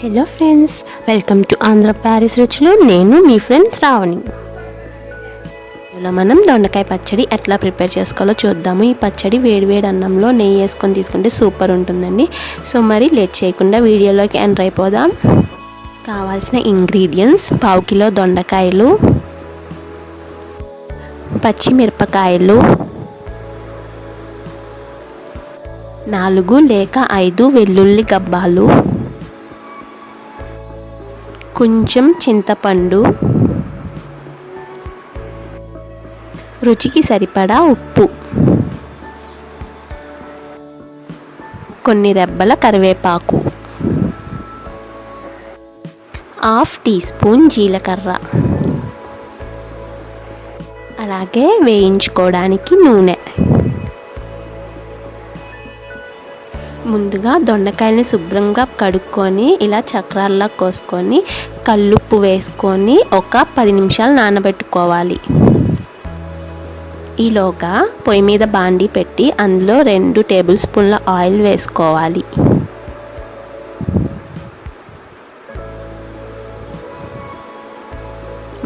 Hello friends, welcome to ఆంధ్రప్యారిస్ రుచులు. నేను మీ friend Shravani. ఇలా మనం దొండకాయ పచ్చడి ఎట్లా ప్రిపేర్ చేసుకోవాలో చూద్దాము. ఈ పచ్చడి వేడివేడి అన్నంలో నెయ్యి వేసుకొని తీసుకుంటే సూపర్ ఉంటుందండి. సో మరి లేట్ చేయకుండా వీడియోలోకి ఎంటర్ అయిపోదాం. కావాల్సిన ఇంగ్రీడియంట్స్: 1/2 కిలో దొండకాయలు, పచ్చిమిరపకాయలు, 4 లేక 5 వెల్లుల్లి గబ్బాలు, కొంచెం చింతపండు, రుచికి సరిపడా ఉప్పు, కొన్ని రెబ్బల కరివేపాకు, 1/2 టీ స్పూన్ జీలకర్ర, అలాగే వేయించుకోవడానికి నూనె. ముందుగా దొండకాయల్ని శుభ్రంగా కడుక్కొని ఇలా చక్రాల్లా కోసుకొని కల్లుప్పు వేసుకొని ఒక 10 నిమిషాలు నానబెట్టుకోవాలి. ఈలోగా పొయ్యి మీద బాండీ పెట్టి అందులో 2 టేబుల్ స్పూన్ల ఆయిల్ వేసుకోవాలి.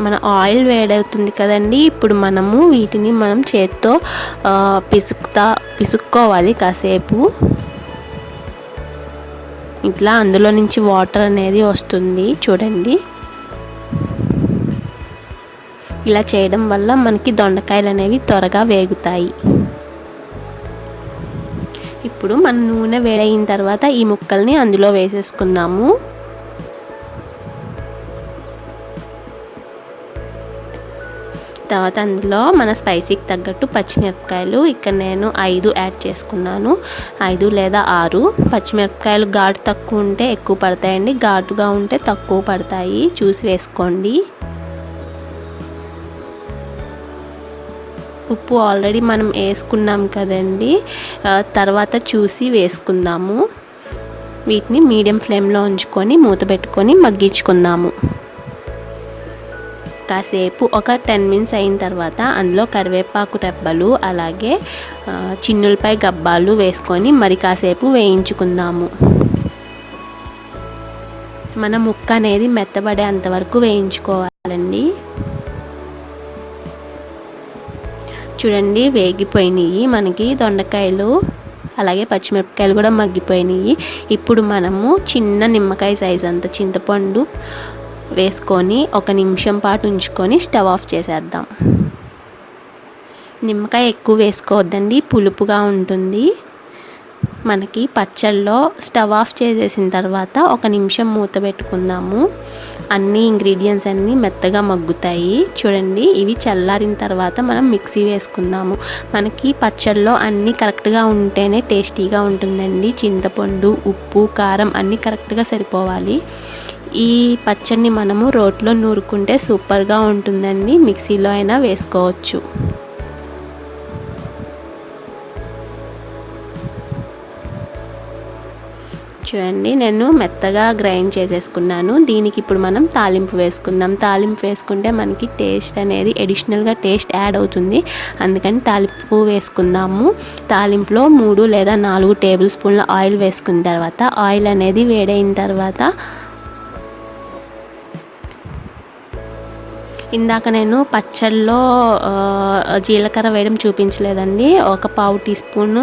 మన ఆయిల్ వేడవుతుంది కదండి. ఇప్పుడు వీటిని చేత్తో పిసుక్కోవాలి కాసేపు. ఇట్లా అందులో నుంచి వాటర్ అనేది వస్తుంది చూడండి. ఇలా చేయడం వల్ల మనకి దొండకాయలు అనేవి త్వరగా వేగుతాయి. ఇప్పుడు మన నూనె వేడైన తర్వాత ఈ ముక్కల్ని అందులో వేసేసుకుందాము. తర్వాత అందులో మన స్పైసీకి తగ్గట్టు పచ్చిమిరపకాయలు, ఇక్కడ నేను 5 యాడ్ చేసుకున్నాను. 5 లేదా 6. పచ్చిమిరపకాయలు ఘాటు తక్కువ ఉంటే ఎక్కువ పడతాయండి, ఘాటుగా ఉంటే తక్కువ పడతాయి, చూసి వేసుకోండి. ఉప్పు ఆల్రెడీ మనం వేసుకున్నాం కదండి, తర్వాత చూసి వేసుకుందాము. వీటిని మీడియం ఫ్లేమ్లో ఉంచుకొని మూత పెట్టుకొని మగ్గించుకుందాము. కాసేపు ఒక 10 మినిట్స్ అయిన తర్వాత అందులో కరివేపాకు రెబ్బలు అలాగే చిన్నులపై గబ్బాలు వేసుకొని మరి కాసేపు వేయించుకుందాము. మన ముక్క అనేది మెత్తబడే అంతవరకు వేయించుకోవాలండి. చూడండి, వేగిపోయినాయి మనకి దొండకాయలు, అలాగే పచ్చిమిరపకాయలు కూడా మగ్గిపోయినాయి. ఇప్పుడు మనము చిన్న నిమ్మకాయ సైజ్ అంత చింతపండు వేసుకొని 1 నిమిషం పాటు ఉంచుకొని స్టవ్ ఆఫ్ చేసేద్దాం. నిమ్మకాయ ఎక్కువ వేసుకోవద్దండి, పులుపుగా ఉంటుంది మనకి పచ్చళ్ళలో. స్టవ్ ఆఫ్ చేసేసిన తర్వాత 1 నిమిషం మూత పెట్టుకుందాము. అన్ని ఇంగ్రీడియంట్స్ అన్నీ మెత్తగా మగ్గుతాయి. చూడండి, ఇవి చల్లారిన తర్వాత మనం మిక్సీ వేసుకుందాము. మనకి పచ్చళ్ళలో అన్నీ కరెక్ట్గా ఉంటేనే టేస్టీగా ఉంటుందండి. చింతపండు, ఉప్పు, కారం అన్నీ కరెక్ట్గా సరిపోవాలి. ఈ పచ్చడిని మనము రోట్లో నూరుకుంటే సూపర్గా ఉంటుందండి, మిక్సీలో అయినా వేసుకోవచ్చు. చూడండి, నేను మెత్తగా గ్రైండ్ చేసేసుకున్నాను. దీనికి ఇప్పుడు మనం తాలింపు వేసుకుందాం. తాలింపు వేసుకుంటే మనకి టేస్ట్ అనేది అడిషనల్గా టేస్ట్ యాడ్ అవుతుంది, అందుకని తాలింపు వేసుకుందాము. తాలింపులో 3 లేదా 4 టేబుల్ స్పూన్ల ఆయిల్ వేసుకున్న తర్వాత ఆయిల్ అనేది వేడైన తర్వాత ఇందాక నేను పచ్చళ్ళలో జీలకర్ర వేయడం చూపించలేదండి, ఒక 1/2 టీ స్పూన్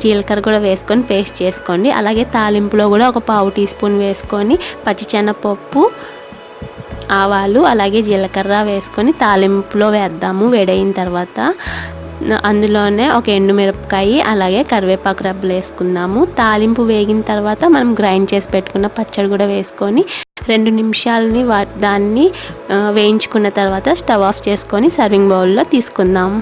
జీలకర్ర కూడా వేసుకొని పేస్ట్ చేసుకోండి. అలాగే తాలింపులో కూడా ఒక 1/2 టీ స్పూన్ వేసుకొని పచ్చిశనగపప్పు, ఆవాలు అలాగే జీలకర్ర వేసుకొని తాలింపులో వేద్దాము. వేడైన తర్వాత అందులోనే ఒక ఎండుమిరపకాయ అలాగే కరివేపాకు రెబ్బలు వేసుకుందాము. తాలింపు వేగిన తర్వాత మనం గ్రైండ్ చేసి పెట్టుకున్న పచ్చడి కూడా వేసుకొని 2 నిమిషాలని దాన్ని వేయించుకున్న తర్వాత స్టవ్ ఆఫ్ చేసుకొని సర్వింగ్ బౌల్లో తీసుకుందాం.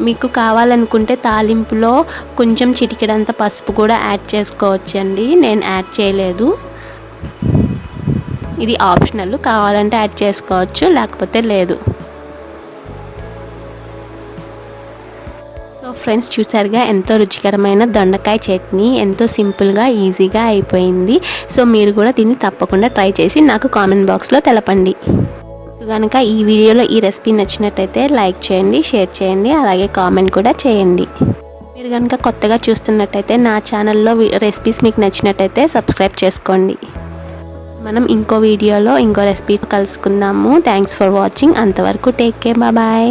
మీకు కావాలనుకుంటే తాలింపులో కొంచెం చిటికెడంత పసుపు కూడా యాడ్ చేసుకోవచ్చండి, నేను యాడ్ చేయలేదు. ఇది ఆప్షనల్, కావాలంటే యాడ్ చేసుకోవచ్చు, లేకపోతే లేదు. సో ఫ్రెండ్స్, చూసారుగా ఎంతో రుచికరమైన దొండకాయ చట్నీ ఎంతో సింపుల్గా ఈజీగా అయిపోయింది. సో మీరు కూడా దీన్ని తప్పకుండా ట్రై చేసి నాకు కామెంట్ బాక్స్లో తెలపండి. కనుక ఈ వీడియోలో ఈ రెసిపీ నచ్చినట్టయితే లైక్ చేయండి, షేర్ చేయండి, అలాగే కామెంట్ కూడా చేయండి. మీరు కనుక కొత్తగా చూస్తున్నట్టయితే నా ఛానల్లో రెసిపీస్ మీకు నచ్చినట్టయితే సబ్స్క్రైబ్ చేసుకోండి. మనం ఇంకో వీడియోలో ఇంకో రెసిపీ కలుసుకుందాము. Thanks for watching. అంతవరకు టేక్ కేర్, బాయ్.